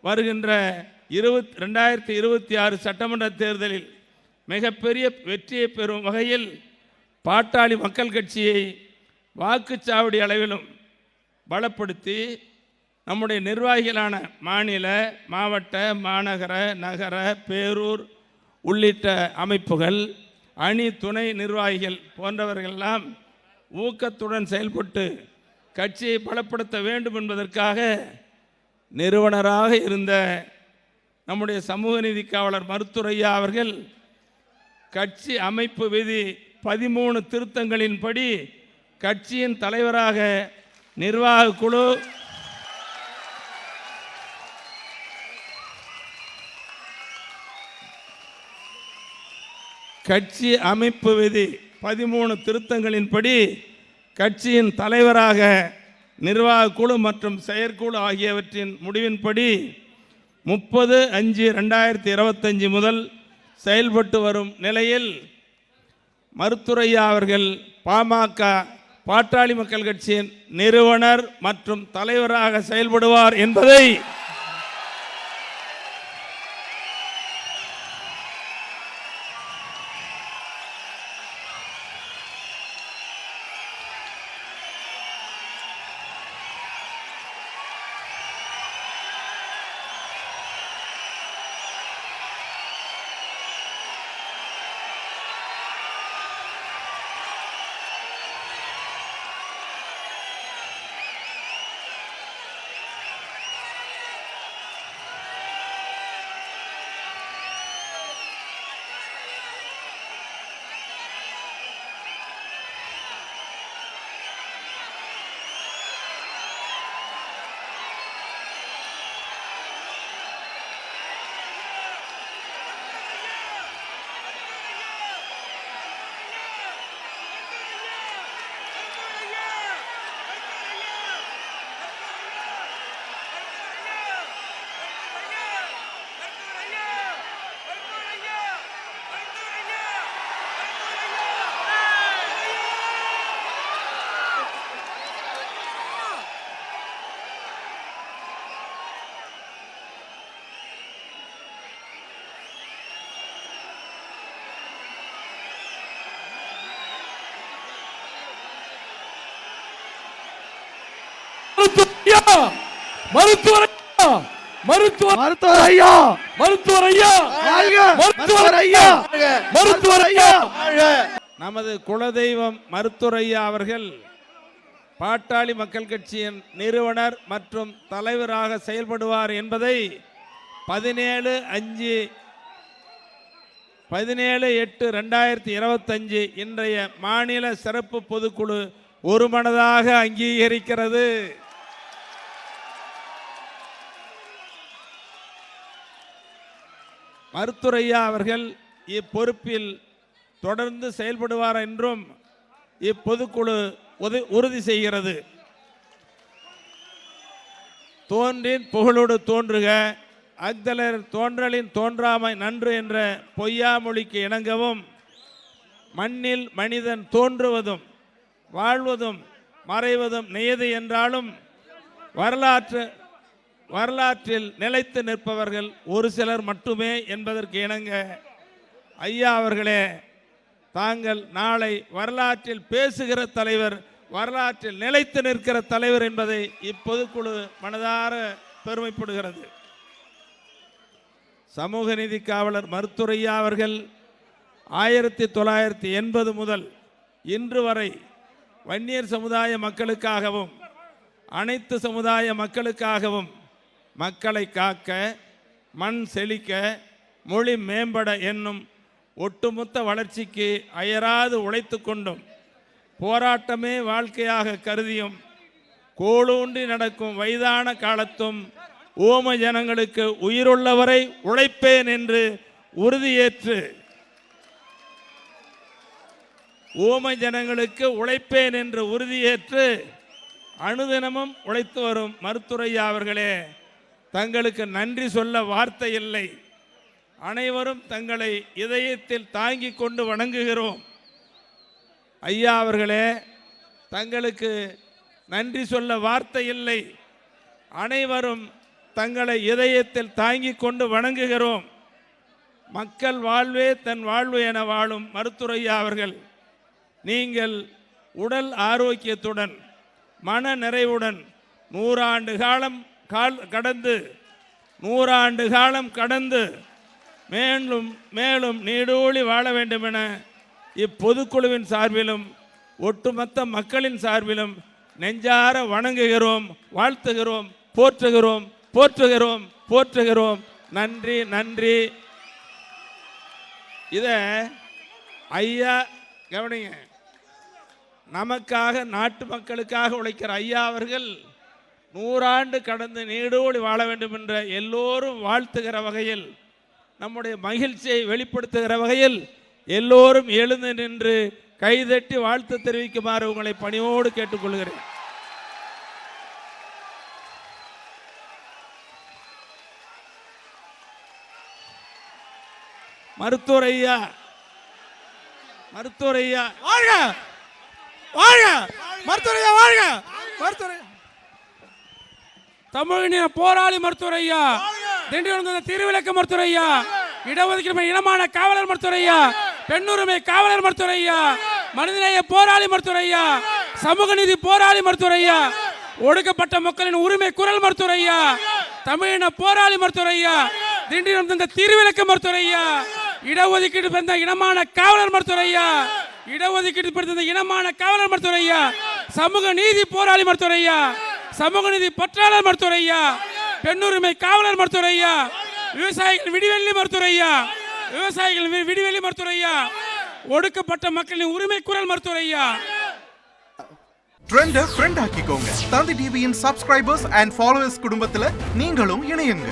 வருகின்ற 2026 சட்டமன்ற தேர்தலில் மிகப்பெரிய வெற்றியை பெறும் வகையில் பாட்டாளி மக்கள் கட்சியை வாக்குச்சாவடி அளவிலும் பலப்படுத்தி நம்முடைய நிர்வாகிகளான மாநில, மாவட்ட, மாநகர, நகர, பேரூர் உள்ளிட்ட அமைப்புகள், அணி துணை நிர்வாகிகள் போன்றவர்களெல்லாம் ஊக்கத்துடன் செயல்பட்டு கட்சியை பலப்படுத்த வேண்டும் என்பதற்காக நிறுவனராக இருந்த நம்முடைய சமூக நீதி காவலர் மருத்துவர் ஐயா அவர்கள் கட்சி அமைப்பு விதி 13 திருத்தங்களின்படி கட்சியின் தலைவராக நிர்வாக குழு கட்சி அமைப்பு விதி 13 திருத்தங்களின்படி கட்சியின் தலைவராக நிர்வாக குழு மற்றும் செயற்குழு ஆகியவற்றின் முடிவின்படி 30/5/2025 முதல் செயல்பட்டு வரும் நிலையில் மருத்துவர் ஐயா அவர்கள் பாமக பாட்டாளி மக்கள் கட்சியின் நிறுவனர் மற்றும் தலைவராக செயல்படுவார் என்பதை நமது குலதெய்வம் மருத்துவர் ஐயா அவர்கள் பாட்டாளி மக்கள் கட்சியின் நிறுவனர் மற்றும் தலைவராக செயல்படுவார் என்பதை 17/8/2025 இன்றைய மாநில சிறப்பு பொதுக்குழு ஒருமனதாக அங்கீகரிக்கிறது. மருத்துவர் ஐயா அவர்கள் இப்பொறுப்பில் தொடர்ந்து செயல்படுவார் என்றும் இப்பொதுக்குழு உறுதி செய்கிறது. தோன்றின் புகழோடு தோன்றுக, அக்தலர் தோன்றலின் தோன்றாமை நன்று என்ற பொய்யாமொழிக்கு இணங்கவும், மண்ணில் மனிதன் தோன்றுவதும் வாழ்வதும் மறைவதும் நியதி என்றாலும் வரலாற்றில் நிலைத்து நிற்பவர்கள் ஒரு சிலர் மட்டுமே என்பதற்கு இணங்க ஐயா அவர்களே, தாங்கள் நாளை வரலாற்றில் பேசுகிற தலைவர், வரலாற்றில் நிலைத்து நிற்கிற தலைவர் என்பதை இப்பொதுக்குழு மனதார பெருமைப்படுகிறது. சமூக நீதி காவலர் மருத்துவர் ஐயா அவர்கள் 1980 முதல் இன்று வரை வன்னியர் சமுதாய மக்களுக்காகவும் அனைத்து சமுதாய மக்களுக்காகவும் மக்களை காக்க, மண் செழிக்க, மொழி மேம்பட என்னும் ஒட்டுமொத்த வளர்ச்சிக்கு அயராது உழைத்து கொண்டும் போராட்டமே வாழ்க்கையாக கருதியும் கோளூன்றி நடக்கும் வயதான காலத்தும் ஓம ஜனங்களுக்கு உயிருள்ளவரை உழைப்பேன் என்று உறுதியேற்று ஓம ஜனங்களுக்கு உழைப்பேன் என்று உறுதியேற்று அனுதினமும் உழைத்து வரும் மருத்துவர் ஐயா அவர்களே, தங்களுக்கு நன்றி சொல்ல வார்த்தை இல்லை. அனைவரும் தங்களை இதயத்தில் தாங்கிக் கொண்டு வணங்குகிறோம். ஐயா அவர்களே, தங்களுக்கு நன்றி சொல்ல வார்த்தை இல்லை. அனைவரும் தங்களை இதயத்தில் தாங்கிக் கொண்டு வணங்குகிறோம். மக்கள் வாழ்வே தன் வாழ்வு என வாழும் மருத்துவர் ஐயா அவர்கள், நீங்கள் உடல் ஆரோக்கியத்துடன் மன நிறைவுடன் 100 ஆண்டு காலம் கடந்து மேலும் மேலும் நீடூழி வாழ வேண்டும் என இப்பொதுக்குழுவின் சார்பிலும் ஒட்டுமொத்த மக்களின் சார்பிலும் நெஞ்சார வணங்குகிறோம், வாழ்த்துகிறோம், போற்றுகிறோம், போற்றுகிறோம், போற்றுகிறோம். நன்றி, நன்றி. இத ஐயா கவனிங்க, நமக்காக நாட்டு மக்களுக்காக உழைக்கிற ஐயா அவர்கள் 100 ஆண்டு கடந்து நீடூழி வாழ வேண்டும் என்ற எல்லோரும் வாழ்த்துகிற வகையில், நம்முடைய மகிழ்ச்சியை வெளிப்படுத்துகிற வகையில் எல்லோரும் எழுந்து நின்று கைதட்டி வாழ்த்து தெரிவிக்குமாறு உங்களை பணியோடு கேட்டுக்கொள்கிறேன். மருத்துவர் ஐயா வாழ்க, வாழ்க, மருத்துவர் ஐயா வாழ்க, மருத்துவர் தமிழின போராளி மருத்துவர் ஐயா, திண்டிவனம் திருவிளக்கு மருத்துவர் ஐயா, இடஒதுக்கீடு இனமான காவலர் மருத்துவர் ஐயா, பெண்ணுரிமை காவலர் மருத்துவர் ஐயா, மனிதநேய போராளி மருத்துவர் ஐயா, சமூக நீதி போராளி மருத்துவர் ஐயா, ஒடுக்கப்பட்ட மக்களின் உரிமை குரல் மருத்துவர் ஐயா, தமிழின போராளி மருத்துவர் ஐயா, திண்டிவனம் தந்த திருவிளக்கு மருத்துவர் ஐயா, இடஒதுக்கீடு பெற்ற இனமான காவலர் மருத்துவர் ஐயா, இடஒதுக்கீடு பெற்ற இனமான காவலர் மருத்துவர் ஐயா, சமூக நீதி போராளி மருத்துவர் ஐயா, சமூக நீதி பற்றாளர் மருத்துவர் ஐயா, பெண்ணுரிமை காவலர் மருத்துவர் ஐயா, விவசாயிகள் விடிவெள்ளி மருத்துவர் ஐயா, விவசாயிகள் விடிவெள்ளி மருத்துவர் ஐயா, ஒடுக்கப்பட்ட மக்களின் உரிமை குரல் மருத்துவர் ஐயா. ட்ரெண்ட ஃப்ரெண்ட் ஆக்கிக்கோங்க. தந்தி டிவியின் சப்ஸ்கிரைபர்ஸ் அண்ட் ஃபாலோவர்ஸ் குடும்பத்துல நீங்களும் இணையுங்க.